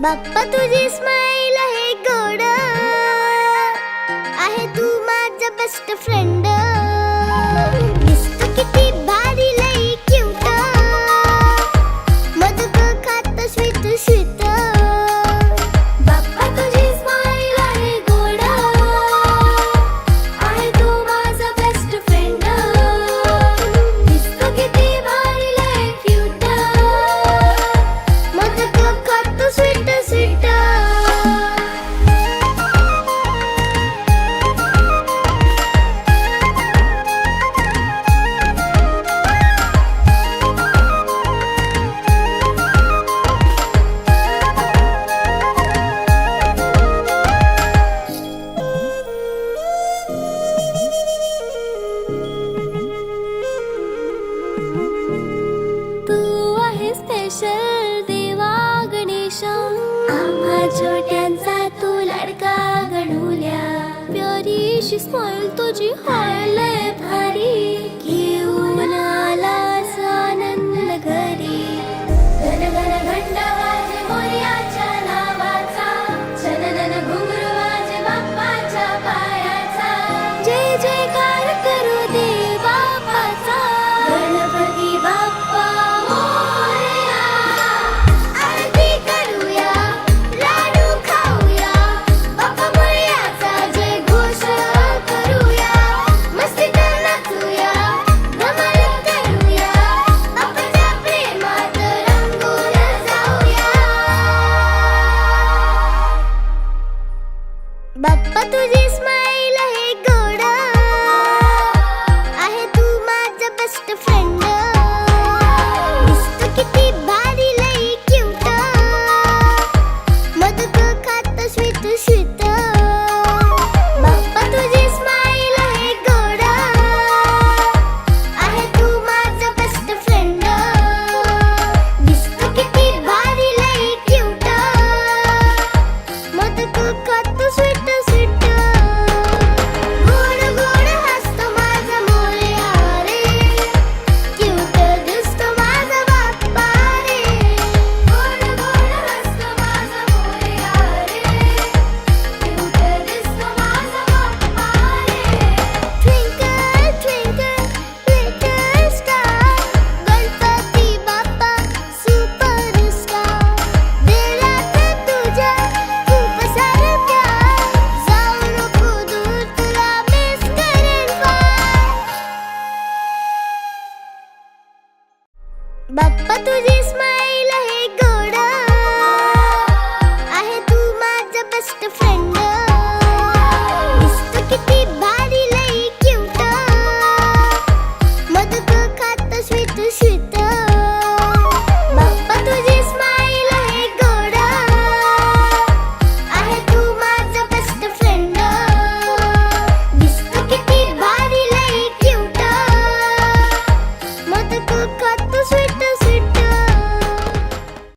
बाप्पा तुझी स्माइल आहे गोड, आहे तू माझा बेस्ट फ्रेंड. दिसतो किती भारी लई क्यूट, मोदक खात स्वीट स्वीट. बाप्पा तुझी स्माइल आहे गोड, आहे तू माझा बेस्ट फ्रेंड. दिसतो किती भारी लई क्यूट, मोदक खात स्वीट स्वीट. तू आहे स्पेशल देवा गणेश, आम्हा छोट्यांचा तू लाडका गणूल्या. प्यारीशी स्माइल तुझी हाय लय भारी.